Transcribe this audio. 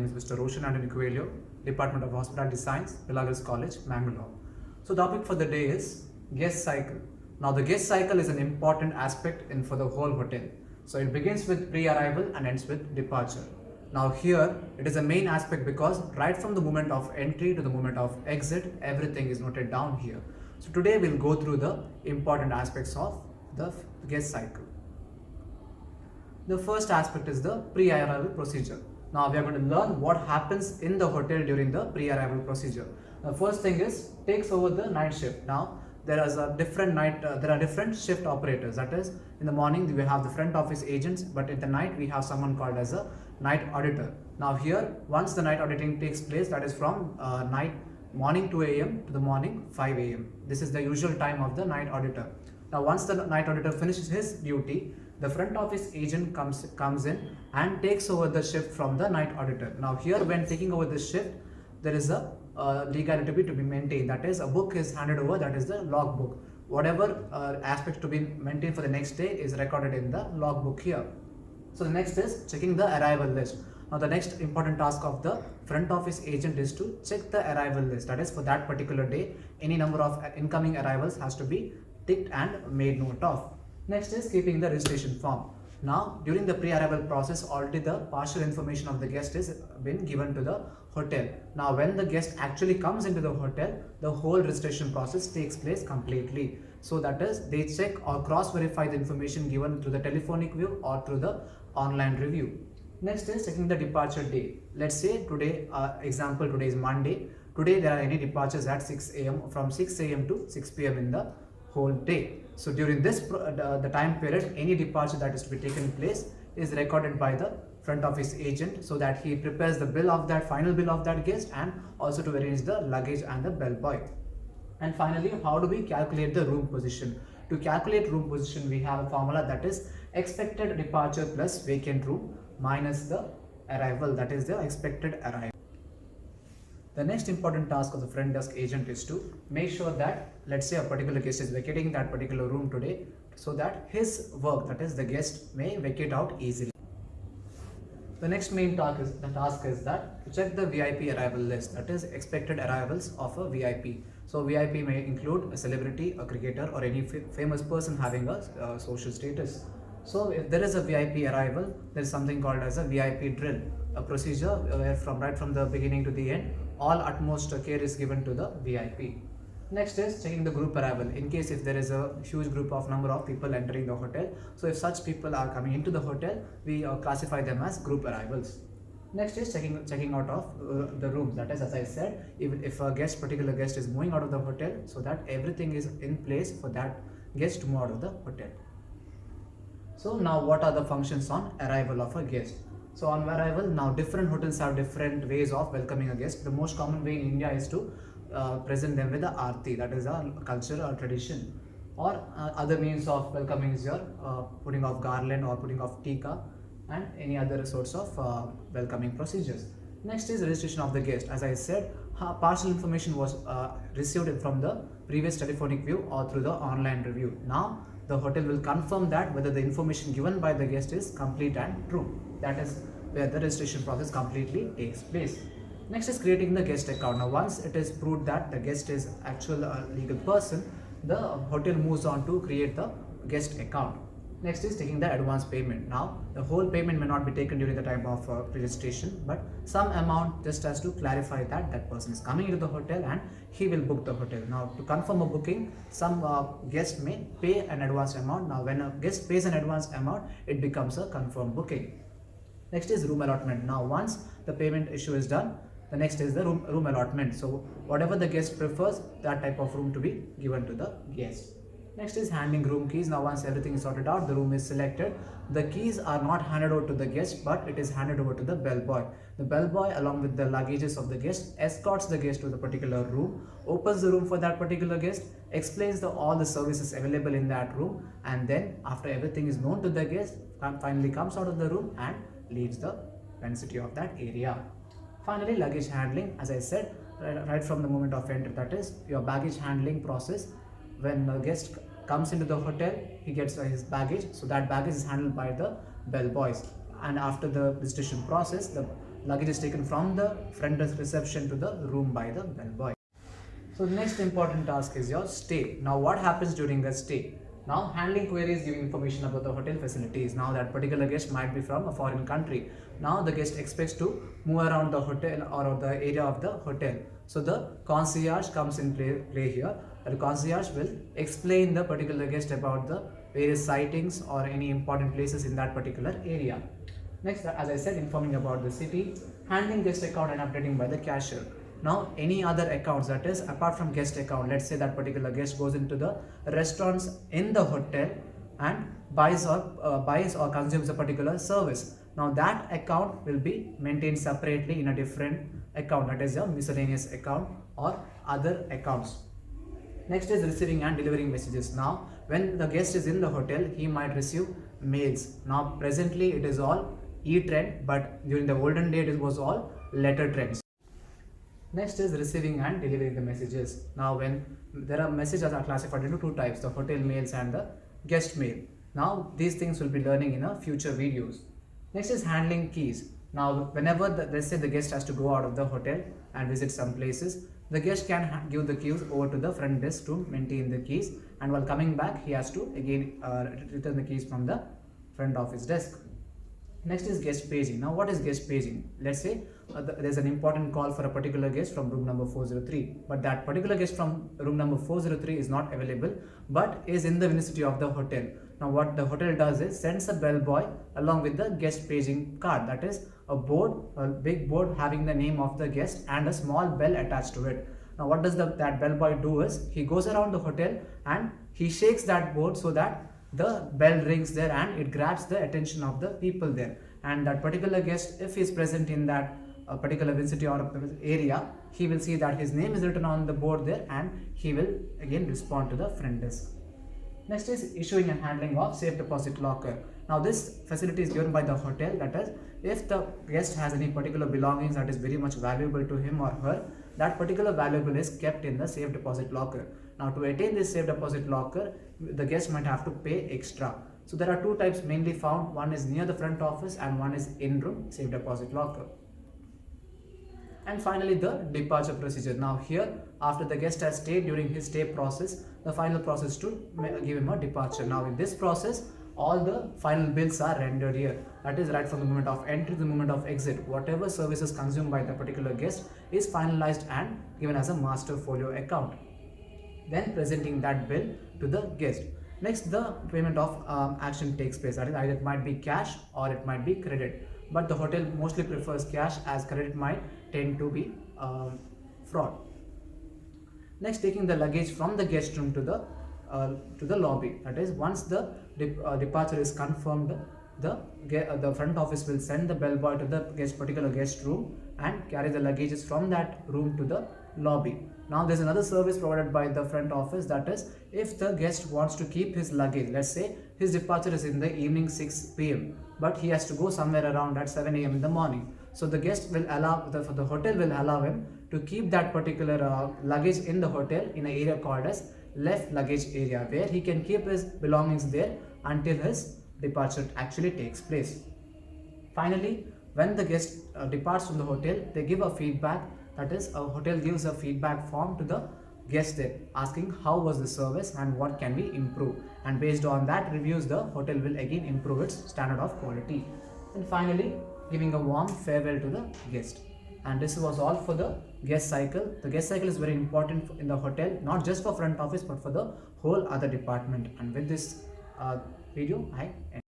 name is Mr. Roshan Anthony Coelho, Department of Hospitality Science, Milagros College, Mangalore. So the topic for the day is guest cycle. Now the guest cycle is an important aspect for the whole hotel. So it begins with pre-arrival and ends with departure. Now here it is a main aspect because right from the moment of entry to the moment of exit, everything is noted down here. So today we'll go through the important aspects of the guest cycle. The first aspect is the pre-arrival procedure. Now we are going to learn what happens in the hotel during the pre-arrival procedure. The first thing is takes over the night shift. Now there are different shift operators. That is, in the morning we have the front office agents, but in the night we have someone called as a night auditor. Now here, once the night auditing takes place, that is from morning 2 a.m. to the morning 5 a.m. This is the usual time of the night auditor. Now once the night auditor finishes his duty, the front office agent comes in and takes over the shift from the night auditor. Now here, when taking over this shift, there is a legality to be maintained. That is, a book is handed over, that is the log book. Whatever aspects to be maintained for the next day is recorded in the log book here. So the next is checking the arrival list. Now the next important task of the front office agent is to check the arrival list. That is, for that particular day, any number of incoming arrivals has to be ticked and made note of. Next is keeping the registration form. Now during the pre-arrival process, already the partial information of the guest is been given to the hotel. Now when the guest actually comes into the hotel, the whole registration process takes place completely. So that is, they check or cross-verify the information given through the telephonic view or through the online review. Next is checking the departure day. Let's say today, today is Monday. Today there are any departures at 6 a.m. from 6 a.m. to 6 p.m. in the whole day. So during this the time period, any departure that is to be taken place is recorded by the front office agent, so that he prepares the final bill of that guest, and also to arrange the luggage and the bellboy. And finally, how do we calculate the room position? To calculate room position, we have a formula, that is expected departure plus vacant room minus the arrival, that is the expected arrival. The next important task of the front desk agent is to make sure that, let's say a particular guest is vacating that particular room today, so that his work, that is the guest, may vacate out easily. The next main task is that to check the VIP arrival list, that is expected arrivals of a VIP. So VIP may include a celebrity, a cricketer, or any famous person having a social status. So if there is a VIP arrival, there is something called as a VIP drill, a procedure where right from the beginning to the end, all utmost care is given to the VIP. Next is checking the group arrival. In case if there is a huge group of number of people entering the hotel, so if such people are coming into the hotel, we classify them as group arrivals. Next is checking out of the rooms. That is, as I said, even if a particular guest is moving out of the hotel, so that everything is in place for that guest to move out of the hotel. So now what are the functions on arrival of a guest? So on arrival, now different hotels have different ways of welcoming a guest. The most common way in India is to present them with the aarti, that is a culture or tradition. Or other means of welcoming is your putting of garland or putting of tika and any other sorts of welcoming procedures. Next is registration of the guest. As I said, partial information was received from the previous telephonic view or through the online review. Now the hotel will confirm that whether the information given by the guest is complete and true. That is where the registration process completely takes place. Next is creating the guest account. Now once it is proved that the guest is actual legal person, the hotel moves on to create the guest account. Next is taking the advance payment. Now the whole payment may not be taken during the time of registration, but some amount just has to clarify that that person is coming into the hotel and he will book the hotel. Now to confirm a booking, some guest may pay an advance amount. Now when a guest pays an advance amount, it becomes a confirmed booking. Next is room allotment. Now once the payment issue is done, the next is the room allotment. So whatever the guest prefers, that type of room to be given to the guest. Next is handing room keys. Now once everything is sorted out, the room is selected, the keys are not handed over to the guest, but it is handed over to the bellboy. The bellboy, along with the luggages of the guest, escorts the guest to the particular room, opens the room for that particular guest, explains all the services available in that room, and then after everything is known to the guest, finally comes out of the room and leaves the vicinity of that area. Finally, luggage handling. As I said, right from the moment of entry, that is your baggage handling process. When a guest comes into the hotel, he gets his baggage, so that baggage is handled by the bellboys, and after the registration process, the luggage is taken from the front desk reception to the room by the bellboy. So the next important task is your stay. Now what happens during a stay? Now handling queries, giving information about the hotel facilities. Now that particular guest might be from a foreign country. Now the guest expects to move around the hotel or the area of the hotel. So the concierge comes in play here. The concierge will explain the particular guest about the various sightings or any important places in that particular area. Next, as I said, informing about the city, handling guest account and updating by the cashier. Now, any other accounts, that is apart from guest account, let's say that particular guest goes into the restaurants in the hotel and buys or consumes a particular service. Now, that account will be maintained separately in a different account, that is a miscellaneous account or other accounts. Next is receiving and delivering messages. Now, when the guest is in the hotel, he might receive mails. Now, presently it is all e-trend, but during the olden days it was all letter trends. Next is receiving and delivering the messages. Now, when there are messages are classified into two types, the hotel mails and the guest mail. Now, these things will be learning in a future videos. Next is handling keys. Now, whenever let's say the guest has to go out of the hotel and visit some places, the guest can give the keys over to the front desk to maintain the keys, and while coming back, he has to again return the keys from the front office desk. Next is guest paging. Now, what is guest paging? Let's say there's an important call for a particular guest from room number 403, but that particular guest from room number 403 is not available, but is in the vicinity of the hotel. Now, what the hotel does is sends a bellboy along with the guest paging card, that is a board, a big board having the name of the guest and a small bell attached to it. Now, what does that bellboy do is he goes around the hotel and he shakes that board so that the bell rings there and it grabs the attention of the people there, and that particular guest, if he is present in that particular vicinity or area, he will see that his name is written on the board there and he will again respond to the front desk. Next is issuing and handling of safe deposit locker. Now, this facility is given by the hotel, that is if the guest has any particular belongings that is very much valuable to him or her, that particular valuable is kept in the safe deposit locker. Now, to attain this safe deposit locker, the guest might have to pay extra. So there are two types mainly found. One is near the front office and one is in-room safe deposit locker. And finally, the departure procedure. Now here, after the guest has stayed, during his stay process, the final process to give him a departure. Now in this process, all the final bills are rendered here. That is right from the moment of entry to the moment of exit. Whatever services consumed by the particular guest is finalized and given as a master folio account, then presenting that bill to the guest. Next, the payment of action takes place. That is, either it might be cash or it might be credit, but the hotel mostly prefers cash as credit might tend to be fraud. Next, taking the luggage from the guest room to the lobby. That is, once the departure is confirmed, the front office will send the bellboy to the particular guest room and carry the luggages from that room to the lobby. Now, there's another service provided by the front office, that is, if the guest wants to keep his luggage, let's say his departure is in the evening 6 p.m. but he has to go somewhere around at 7 a.m. in the morning. So the guest will allow, the hotel will allow him to keep that particular luggage in the hotel in an area called as left luggage area, where he can keep his belongings there until his departure actually takes place. Finally, when the guest departs from the hotel, they give a feedback. That is, a hotel gives a feedback form to the guest there, asking how was the service and what can we improve, and based on that reviews, the hotel will again improve its standard of quality. And finally, giving a warm farewell to the guest. And this was all for the guest cycle. The guest cycle is very important in the hotel, not just for front office but for the whole other department. And with this video, I end.